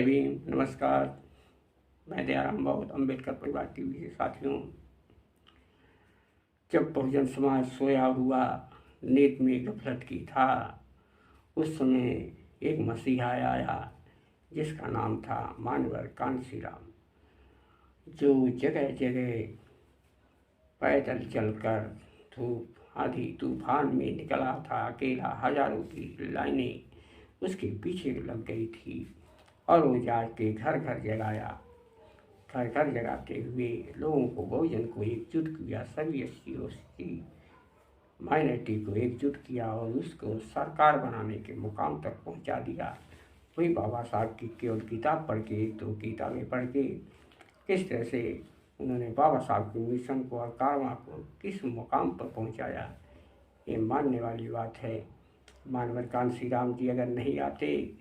जय भीम, नमस्कार। मैं दयाराम बहुत अम्बेडकर परिवार टीवी के साथियों। जब बहुजन समाज सोया हुआ नींद में गफलत की था, उस समय एक मसीहा आया जिसका नाम था मानवर कांशीराम, जो जगह जगह पैदल चलकर धूप आंधी तूफान में निकला था। अकेला हजारों की लाइनें उसके पीछे लग गई थी और वो जाके घर घर जगाते हुए लोगों को, बहुजन को एकजुट किया। सभी एसटी माइनॉरिटी को एकजुट किया और उसको सरकार बनाने के मुकाम तक पहुंचा दिया। वही बाबा साहब की केवल किताब पढ़ के, तो किताबें पढ़ के किस तरह से उन्होंने बाबा साहब के मिशन को और कारवां को किस मुकाम पर पहुंचाया, ये मानने वाली बात है। मानवर कांशीराम जी अगर नहीं आते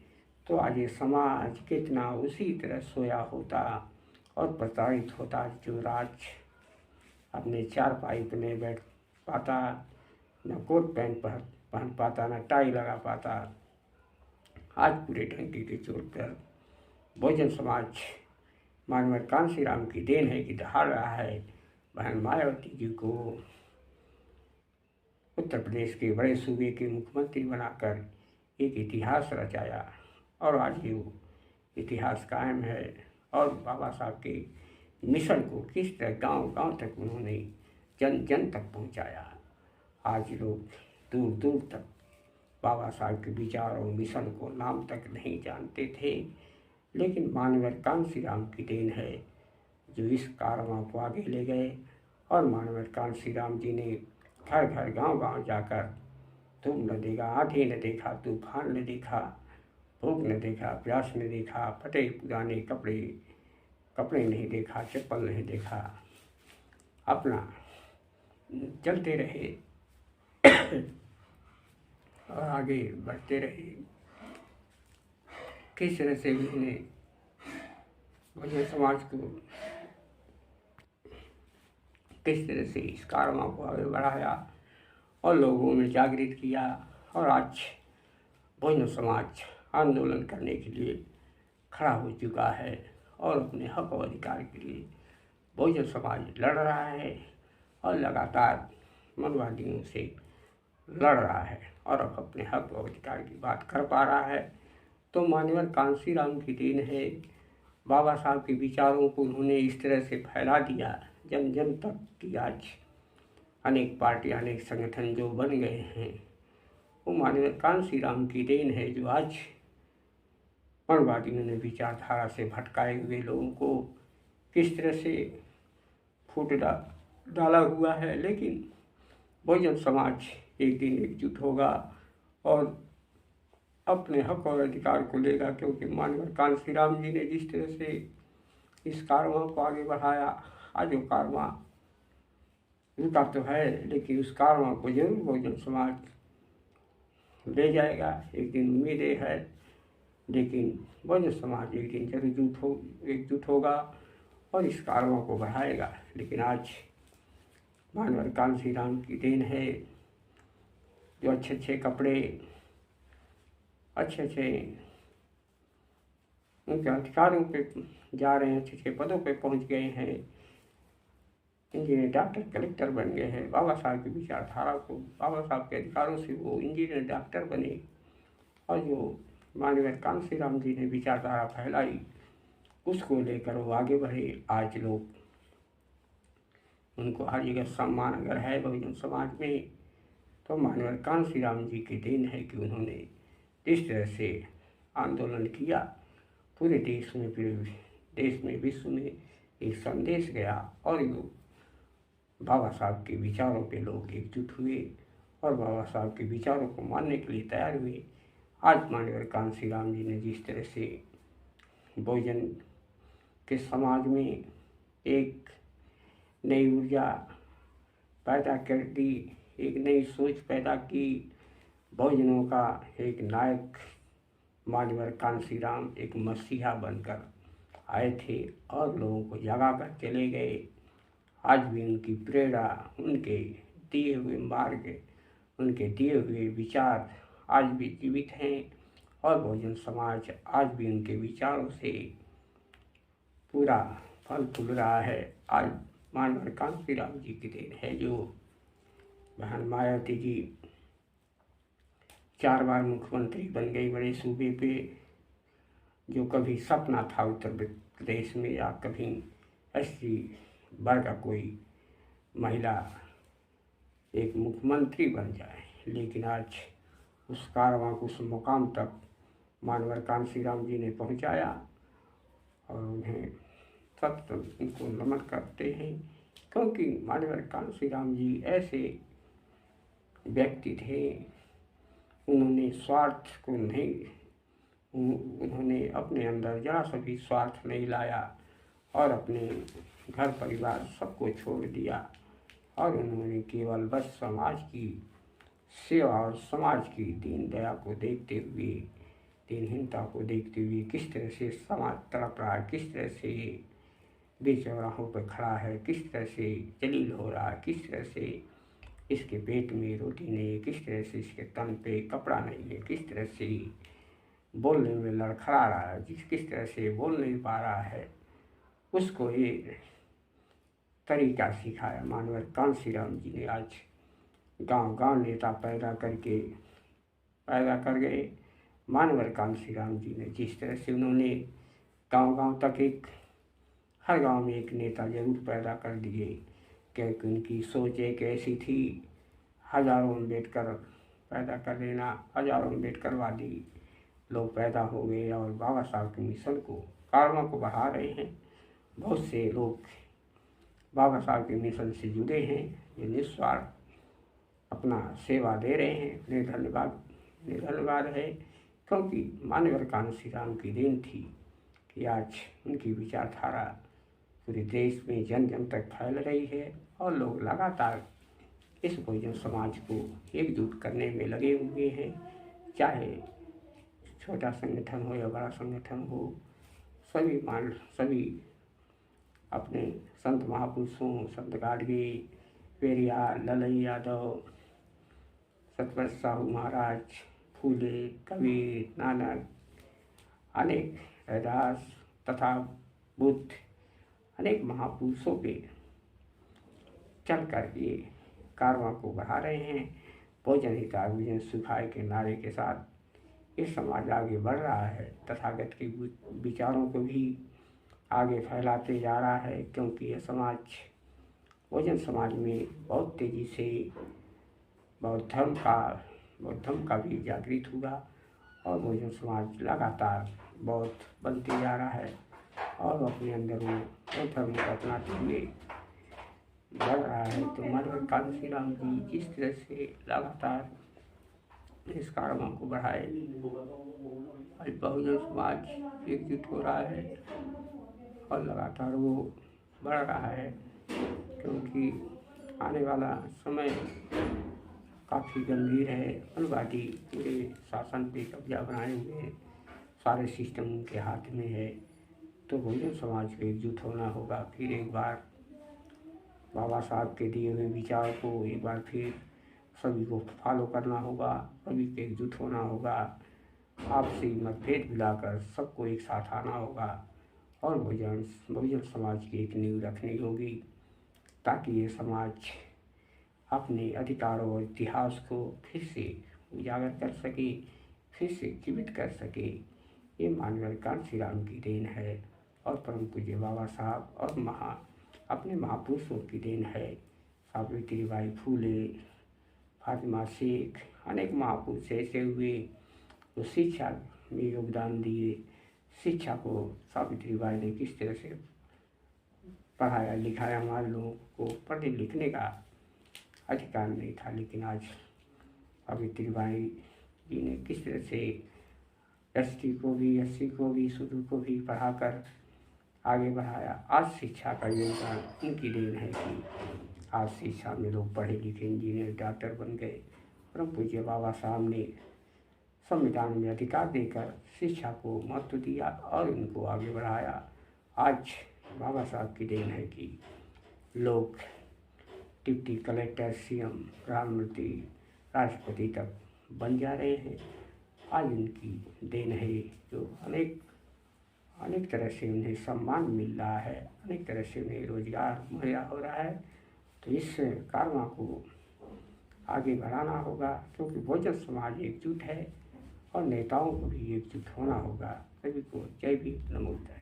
तो आज ये समाज कितना उसी तरह सोया होता और प्रताड़ित होता। जो राज अपने चारपाई पर नहीं बैठ पाता, न कोट पैंट पहन पाता, न टाई लगा पाता, आज पूरे ढंगी के चोट पर बहुजन समाज मानवर कांशीराम की देन है कि दहाड़ रहा है। बहन मायावती जी को उत्तर प्रदेश के बड़े सूबे के मुख्यमंत्री बनाकर एक इतिहास रचाया और आज ये इतिहास कायम है। और बाबा साहब के मिशन को किस तरह गांव गांव तक उन्होंने जन जन तक पहुंचाया। आज लोग दूर दूर तक बाबा साहब के विचार और मिशन को नाम तक नहीं जानते थे, लेकिन मानवर कांशीराम की देन है जो इस कारवां को आगे ले गए। और मानवर कांशीराम जी ने घर घर गांव गांव जाकर धूप न देखा, आंधी न देखा, तूफान न देखा, भूख न देखा, प्यास न देखा, फटे पुराने कपड़े नहीं देखा, चप्पल नहीं देखा, अपना चलते रहे और आगे बढ़ते रहे। किस तरह से उन्होंने बहुजन समाज को किस तरह से इस कारवां को आगे बढ़ाया और लोगों में जागृत किया। और आज बहुजन समाज आंदोलन करने के लिए खड़ा हो चुका है और अपने हक और अधिकार के लिए बहुजन समाज लड़ रहा है और लगातार मनवादियों से लड़ रहा है और अब अपने हक और अधिकार की बात कर पा रहा है। तो मानवर कांशीराम की देन है। बाबा साहब के विचारों को उन्होंने इस तरह से फैला दिया जन जन तक कि आज अनेक पार्टियां, अनेक संगठन जो बन गए हैं, वो मानवर कांशीराम की देन है, जो आज मनवादियों ने विचारधारा से भटकाए हुए लोगों को किस तरह से फूट डाला हुआ है। लेकिन बहुजन समाज एक दिन एकजुट होगा और अपने हक और अधिकार को लेगा, क्योंकि मानवर कांशीराम जी ने जिस तरह से इस कारवां को आगे बढ़ाया, आज वो कारवां रुका तो है, लेकिन उस कारवां को जरूर बहुजन समाज ले जाएगा। एक दिन उम्मीदें है, लेकिन बहुजन समाज एक दिन जरूर एकजुट होगा और इस कारवां को बढ़ाएगा। लेकिन आज मानवर कांशीराम की देन है, जो अच्छे अच्छे कपड़े, अच्छे उनके अधिकारों पे जा रहे हैं, अच्छे अच्छे पदों पे पहुंच गए हैं, इंजीनियर, डॉक्टर, कलेक्टर बन गए हैं। बाबा साहब की विचारधारा को, बाबा साहब के अधिकारों से वो इंजीनियर, डॉक्टर बने और जो मानवर कांशीराम जी ने विचारधारा फैलाई उसको लेकर वो आगे बढ़े। आज लोग उनको हर जगह सम्मान अगर है बहुजन समाज में, तो मानवर कांशीराम जी की देन है कि उन्होंने जिस तरह से आंदोलन किया, पूरे देश में, विश्व में एक संदेश गया और बाबा साहब के विचारों पे लोग एकजुट हुए और बाबा साहब के विचारों को मानने के लिए तैयार हुए। आज मानवर कांशीराम जी ने जिस तरह से बहुजन के समाज में एक नई ऊर्जा पैदा कर दी, एक नई सोच पैदा की, बहुजनों का एक नायक मानवर कांशीराम एक मसीहा बनकर आए थे और लोगों को जगा कर चले गए। आज भी उनकी प्रेरणा, उनके दिए हुए मार्ग, उनके दिए हुए विचार आज भी जीवित हैं और बहुजन समाज आज भी उनके विचारों से पूरा फल फूल रहा है। आज मानवर कांशीराम जी की देन है जो बहन मायावती जी 4 बार मुख्यमंत्री बन गई बड़े सूबे पे। जो कभी सपना था उत्तर प्रदेश में या कभी एससी वर्ग का कोई महिला एक मुख्यमंत्री बन जाए, लेकिन आज उस कारवां को उस मुकाम तक मानवर कांशीराम जी ने पहुंचाया और उन्हें सत्य उनको नमन करते हैं, क्योंकि मानवर कांशीराम जी ऐसे व्यक्ति थे, उन्होंने स्वार्थ को नहीं, उन्होंने अपने अंदर जरा सा भी स्वार्थ नहीं लाया और अपने घर परिवार सबको छोड़ दिया और उन्होंने केवल बस समाज की सेवा और समाज की दीन दया को देखते हुए, दीनहीनता को देखते हुए किस तरह से समाज तड़प रहा है, किस तरह से बेचौराहों पर खड़ा है, किस तरह से जलील हो रहा है, किस तरह से इसके पेट में रोटी नहीं है, किस तरह से इसके तन पे कपड़ा नहीं है, किस तरह से बोलने में लड़खड़ा रहा है, किस तरह से बोल नहीं पा रहा है, उसको ये तरीका सिखाया मानवर कांशीराम जी ने। आज गांव-गांव नेता पैदा कर गए मानवर कांशीराम जी ने। जिस तरह से उन्होंने गांव-गांव तक हर गांव में एक नेता जरूर पैदा कर दिए, क्योंकि उनकी सोच एक ऐसी थी, हजारों अम्बेडकर पैदा कर देना, हजारों अम्बेडकरवादी लोग पैदा हो गए और बाबा साहब के मिशन को कारवां को बढ़ा रहे हैं। बहुत से लोग बाबा साहब के मिशन से जुड़े हैं, ये निस्वार्थ अपना सेवा दे रहे हैं। उन्हें धन्यवाद है, क्योंकि मानवर कांशीराम की देन थी कि आज उनकी विचारधारा पूरे देश में जन जन तक फैल रही है और लोग लगातार इस बहुजन समाज को एकजुट करने में लगे हुए हैं। चाहे छोटा संगठन हो या बड़ा संगठन हो, सभी अपने संत महापुरुषों, संत गाडगे, पेरियार, ललई यादव, सतपाल साहू महाराज, फूले, कबीर, नानक, अनेक रैदास तथा बुद्ध, अनेक महापुरुषों पे चलकर ये कारवां को बढ़ा रहे हैं। बहुजन हिताय बहुजन सुखाय के नारे के साथ ये समाज आगे बढ़ रहा है, तथागत के विचारों को भी आगे फैलाते जा रहा है, क्योंकि यह समाज बहुजन समाज में बहुत तेज़ी से बौद्ध धर्म का भी जागृत हुआ और बहुजन समाज लगातार बौद्ध बनते जा रहा है और अपने अंदर वो बौद्ध धर्म को अपनाते हुए बढ़ रहा है। तो मानवर कांशीराम जी जिस तरह से लगातार इस कारवां को बढ़ाए, आज बहुजन समाज एकजुट हो रहा है और लगातार वो बढ़ रहा है, क्योंकि आने वाला समय काफ़ी गंभीर है। अनुवादी पूरे शासन पे कब्जा बनाए हुए हैं, सारे सिस्टम उनके हाथ में है। तो बहुजन समाज को एकजुट होना होगा। फिर एक बार बाबा साहब के दिए हुए विचार को एक बार फिर सभी को फॉलो करना होगा, सभी को एकजुट होना होगा, आपसी मतभेद मिलाकर सबको एक साथ आना होगा और बहुजन समाज की एक नींव रखनी होगी, ताकि ये समाज अपने अधिकारों और इतिहास को फिर से उजागर कर सके, फिर से जीवित कर सके। ये मानवर कांशीराम की देन है और परम पूज्य बाबा साहब और अपने महापुरुषों की देन है। सावित्रीबाई फूले, फातिमा शेख, अनेक महापुरुष ऐसे हुए जो शिक्षा में योगदान दिए। शिक्षा को सावित्रीबाई ने किस तरह से पढ़ाया लिखाया, हमारे लोगों को पढ़ने लिखने का अधिकार नहीं था, लेकिन आज सावित्रीबाई जी ने किस तरह से एसटी को भी शूद्र को भी पढ़ाकर आगे बढ़ाया। आज शिक्षा का योगदान उनकी देन है कि आज शिक्षा में लोग पढ़े लिखे इंजीनियर डॉक्टर बन गए। परम पूज्य बाबा साहब ने संविधान में अधिकार देकर शिक्षा को महत्व दिया और उनको आगे बढ़ाया। आज बाबा साहब की देन है कि लोग डिप्टी कलेक्टर, सीएम, प्रधानमंत्री, राष्ट्रपति तक बन जा रहे हैं। आज इनकी देन है जो अनेक तरह से उन्हें सम्मान मिल रहा है, अनेक तरह से उन्हें रोजगार मुहैया हो रहा है। तो इस कारवां को आगे बढ़ाना होगा, क्योंकि बहुजन समाज एकजुट है और नेताओं को भी एकजुट होना होगा। सभी को जय भीम, नमो बुद्धाय।